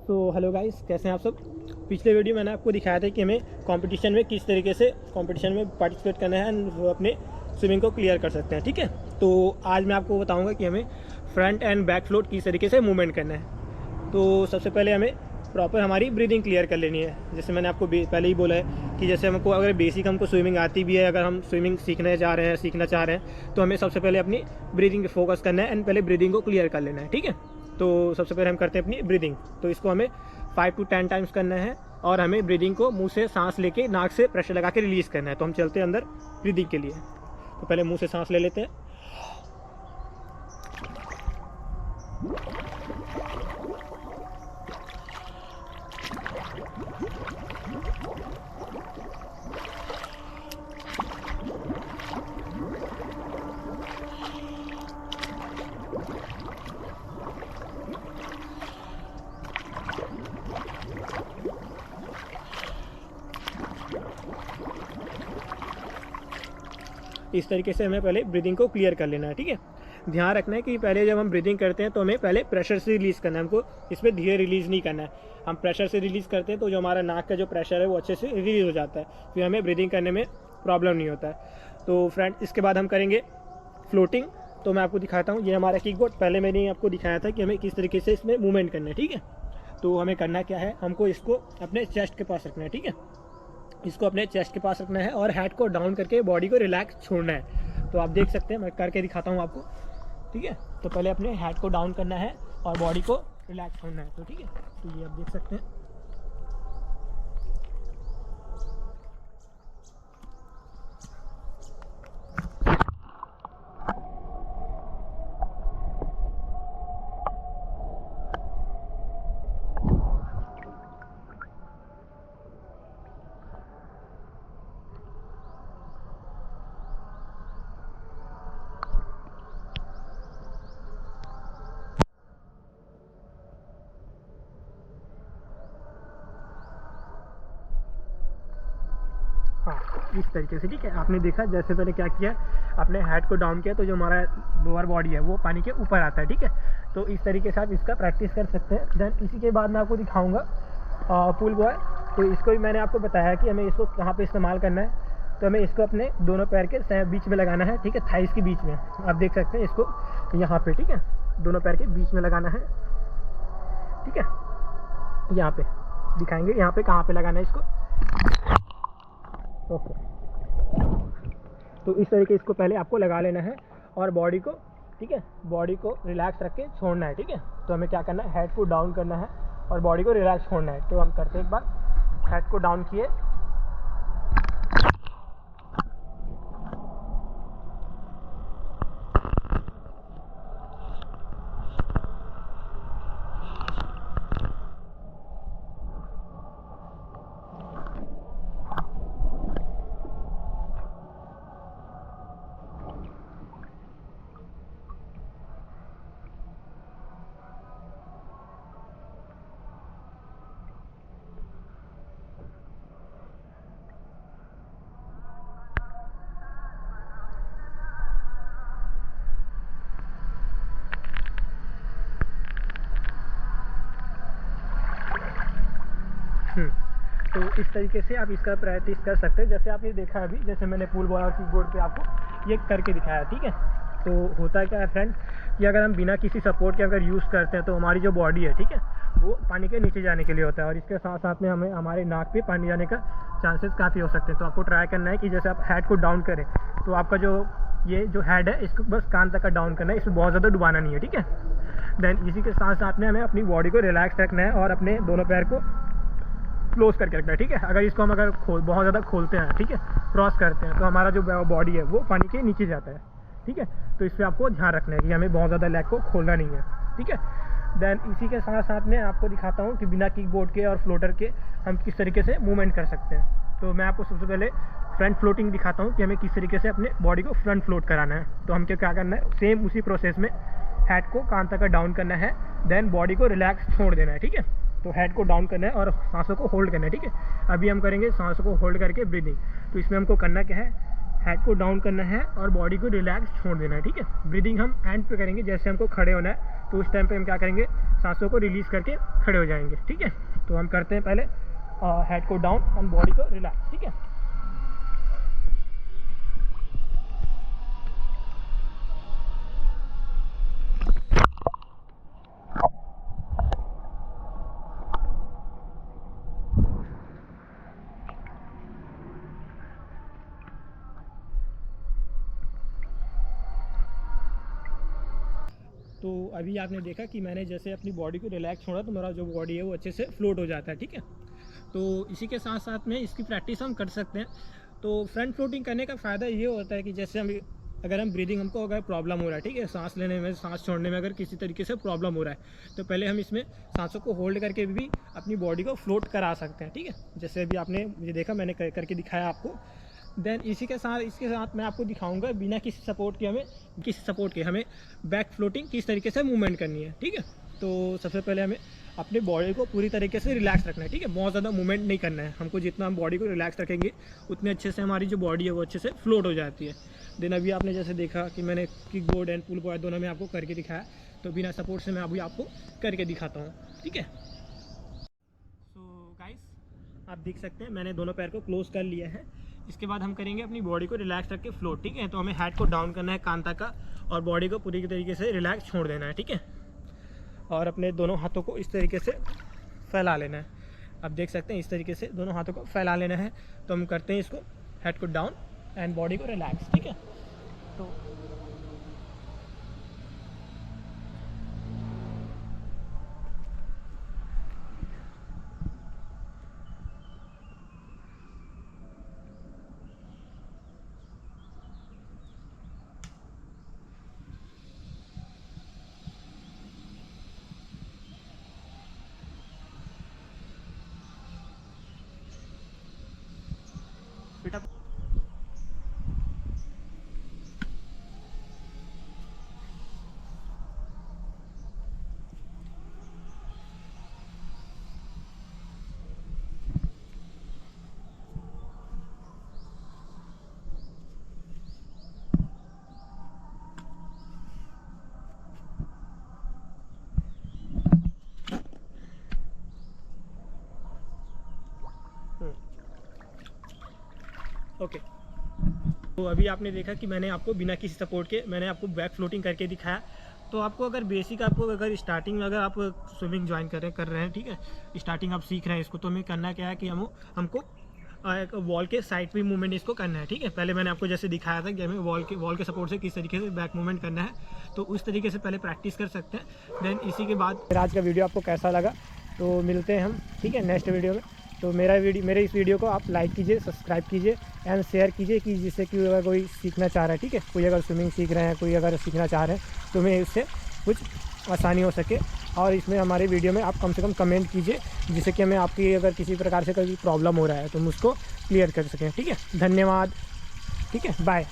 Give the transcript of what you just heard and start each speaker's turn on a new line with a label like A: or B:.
A: Hello guys, कैसे हैं आप सब। पिछले वीडियो मैंने आपको दिखाया था कि हमें कंपटीशन में किस तरीके से कंपटीशन में पार्टिसिपेट करना है एंड वो अपने स्विमिंग को क्लियर कर सकते हैं। ठीक है, तो आज मैं आपको बताऊंगा कि हमें फ्रंट एंड बैक फ्लोट किस तरीके से मूवमेंट करना है। तो सबसे पहले हमें प्रॉपर हमारी ब्रीदिंग क्लियर कर लेनी है। जैसे मैंने आपको पहले ही बोला है कि जैसे हमको अगर बेसिक हमको स्विमिंग आती भी है, अगर हम स्विमिंग सीखना चाह रहे हैं तो हमें सबसे पहले अपनी ब्रीदिंग पे फोकस करना है एंड पहले ब्रीदिंग को क्लियर कर लेना है। ठीक है, तो सबसे पहले हम करते हैं अपनी ब्रीदिंग। तो इसको हमें 5 to 10 टाइम्स करना है और हमें ब्रीदिंग को मुंह से सांस लेके नाक से प्रेशर लगा के रिलीज़ करना है। तो हम चलते हैं अंदर ब्रीदिंग के लिए। तो पहले मुंह से सांस ले लेते हैं, इस तरीके से हमें पहले ब्रीदिंग को क्लियर कर लेना है। ठीक है, ध्यान रखना है कि पहले जब हम ब्रीदिंग करते हैं तो हमें पहले प्रेशर से रिलीज़ करना है, हमको इसमें धीरे रिलीज़ नहीं करना है। हम प्रेशर से रिलीज़ करते हैं तो जो हमारा नाक का जो प्रेशर है वो अच्छे से रिलीज़ हो जाता है, फिर हमें ब्रीदिंग करने में प्रॉब्लम नहीं होता है। तो फ्रेंड, इसके बाद हम करेंगे फ्लोटिंग। तो मैं आपको दिखाता हूँ, ये हमारा किक बोर्ड। पहले मैंने आपको दिखाया था कि हमें किस तरीके से इसमें मूवमेंट करना है। ठीक है, तो हमें करना क्या है, हमको इसको अपने चेस्ट के पास रखना है। ठीक है, इसको अपने चेस्ट के पास रखना है और हेड को डाउन करके बॉडी को रिलैक्स छोड़ना है। तो आप देख सकते हैं, मैं करके दिखाता हूँ आपको। ठीक है, तो पहले अपने हेड को डाउन करना है और बॉडी को रिलैक्स छोड़ना है। तो ठीक है, तो ये आप देख सकते हैं। हाँ, इस तरीके से। ठीक है, आपने देखा जैसे मैंने क्या किया, अपने हेड को डाउन किया तो जो हमारा लोअर बॉडी है वो पानी के ऊपर आता है। ठीक है, तो इस तरीके से आप इसका प्रैक्टिस कर सकते हैं। देन इसी के बाद मैं आपको दिखाऊंगा पुल बॉय। तो इसको भी मैंने आपको बताया कि हमें इसको कहाँ पे इस्तेमाल करना है। तो हमें इसको अपने दोनों पैर के बीच में लगाना है। ठीक है, थाइस के बीच में। आप देख सकते हैं इसको यहाँ पे। ठीक है, दोनों पैर के बीच में लगाना है। ठीक है, यहाँ पे दिखाएंगे, यहाँ पे कहाँ पे लगाना है इसको। ओके, तो इस तरीके से इसको पहले आपको लगा लेना है और बॉडी को, ठीक है, बॉडी को रिलैक्स रख के छोड़ना है। ठीक है, तो हमें क्या करना है, हेड को डाउन करना है और बॉडी को रिलैक्स छोड़ना है। तो हम करते हैं, एक बार हेड को डाउन किए, तो इस तरीके से आप इसका प्रैक्टिस कर सकते हैं। जैसे आपने देखा अभी, जैसे मैंने पूल बॉय और किक बोर्ड पे आपको ये करके दिखाया। ठीक है, तो होता क्या है फ्रेंड कि अगर हम बिना किसी सपोर्ट के अगर यूज़ करते हैं तो हमारी जो बॉडी है, ठीक है, वो पानी के नीचे जाने के लिए होता है और इसके साथ साथ में हमें हमारे नाक पे पानी जाने का चांसेस काफ़ी हो सकते हैं। तो आपको ट्राई करना है कि जैसे आप हेड को डाउन करें तो आपका ये जो हेड है इसको बस कान तक का डाउन करना है, इसमें बहुत ज़्यादा डुबाना नहीं है। ठीक है, देन इसी के साथ साथ में हमें अपनी बॉडी को रिलैक्स रखना है और अपने दोनों पैर को क्लोज करके रखना है। ठीक है, अगर इसको हम बहुत ज़्यादा खोलते हैं, ठीक है, क्रॉस करते हैं, तो हमारा जो बॉडी है वो पानी के नीचे जाता है। ठीक है, तो इस पर आपको ध्यान रखना है कि हमें बहुत ज़्यादा लेग को खोलना नहीं है। ठीक है, देन इसी के साथ साथ में आपको दिखाता हूँ कि बिना किक बोर्ड के और फ्लोटर के हम किस तरीके से मूवमेंट कर सकते हैं। तो मैं आपको सबसे पहले फ्रंट फ्लोटिंग दिखाता हूँ कि हमें किस तरीके से अपने बॉडी को फ्रंट फ्लोट कराना है। तो हम क्या करना है, सेम उसी प्रोसेस में हेड को कान तक का डाउन करना है, देन बॉडी को रिलैक्स छोड़ देना है। ठीक है, तो हेड को डाउन करना है और सांसों को होल्ड करना है। ठीक है, अभी हम करेंगे सांसों को होल्ड करके ब्रीदिंग। तो इसमें हमको करना क्या है, हेड को डाउन करना है और बॉडी को रिलैक्स छोड़ देना है, ठीक है। ब्रीदिंग हम एंड पे करेंगे, जैसे हमको खड़े होना है तो उस टाइम पे हम क्या करेंगे, सांसों को रिलीज़ करके खड़े हो जाएंगे, ठीक है। तो हम करते हैं पहले हेड को डाउन और बॉडी को रिलैक्स, ठीक है। तो अभी आपने देखा कि मैंने जैसे अपनी बॉडी को रिलैक्स छोड़ा तो मेरा जो बॉडी है वो अच्छे से फ्लोट हो जाता है, ठीक है। तो इसी के साथ साथ में इसकी प्रैक्टिस हम कर सकते हैं। तो फ्रंट फ्लोटिंग करने का फ़ायदा ये होता है कि जैसे अगर हम ब्रीदिंग हमको अगर प्रॉब्लम हो रहा है, ठीक है, सांस लेने में, सांस छोड़ने में अगर किसी तरीके से प्रॉब्लम हो रहा है तो पहले हम इसमें सांसों को होल्ड करके भी अपनी बॉडी को फ्लोट करा सकते हैं, ठीक है। जैसे अभी आपने मुझे देखा, मैंने करके दिखाया आपको। देन इसके साथ मैं आपको दिखाऊंगा बिना किसी सपोर्ट के हमें बैक फ्लोटिंग किस तरीके से मूवमेंट करनी है, ठीक है। तो सबसे पहले हमें अपने बॉडी को पूरी तरीके से रिलैक्स रखना है, ठीक है। बहुत ज़्यादा मूवमेंट नहीं करना है हमको। जितना हम बॉडी को रिलैक्स रखेंगे उतने अच्छे से हमारी जो बॉडी है वो अच्छे से फ्लोट हो जाती है। देन अभी आपने जैसे देखा कि मैंने kickboard and pull buoy दोनों में आपको करके दिखाया, तो बिना सपोर्ट से मैं अभी आपको करके दिखाता हूँ, ठीक है। सो गाइस, आप देख सकते हैं मैंने दोनों पैर को क्लोज कर लिया है। इसके बाद हम करेंगे अपनी बॉडी को रिलैक्स रख के फ्लोट, ठीक है। तो हमें हेड को डाउन करना है कान तक का और बॉडी को पूरी तरीके से रिलैक्स छोड़ देना है, ठीक है। और अपने दोनों हाथों को इस तरीके से फैला लेना है। आप देख सकते हैं इस तरीके से दोनों हाथों को फैला लेना है। तो हम करते हैं इसको, हेड को डाउन एंड बॉडी को रिलैक्स, ठीक है। तो बेटा ओके। तो अभी आपने देखा कि मैंने आपको बिना किसी सपोर्ट के मैंने आपको बैक फ्लोटिंग करके दिखाया। तो आपको अगर बेसिक अगर स्टार्टिंग में अगर आप स्विमिंग ज्वाइन कर रहे हैं, ठीक है, स्टार्टिंग आप सीख रहे हैं इसको, तो हमें करना क्या है कि हमको वॉल के साइड पे मूवमेंट इसको करना है, ठीक है। पहले मैंने आपको जैसे दिखाया था कि हमें वॉल के सपोर्ट से किस तरीके से बैक मूवमेंट करना है, तो उस तरीके से पहले प्रैक्टिस कर सकते हैं। देन इसी के बाद आज का वीडियो आपको कैसा लगा तो मिलते हैं हम, ठीक है, नेक्स्ट वीडियो में। तो मेरे इस वीडियो को आप लाइक कीजिए, सब्सक्राइब कीजिए एंड शेयर कीजिए कि जिससे कि अगर कोई सीखना चाह रहा है, ठीक है, कोई अगर स्विमिंग सीख रहे हैं, कोई अगर सीखना चाह रहे हैं तो हमें इससे कुछ आसानी हो सके। और इसमें हमारे वीडियो में आप कम से कम कमेंट कीजिए जिससे कि हमें आपकी अगर किसी प्रकार से कोई प्रॉब्लम हो रहा है तो हम उसको क्लियर कर सकें, ठीक है। धन्यवाद, ठीक है, बाय।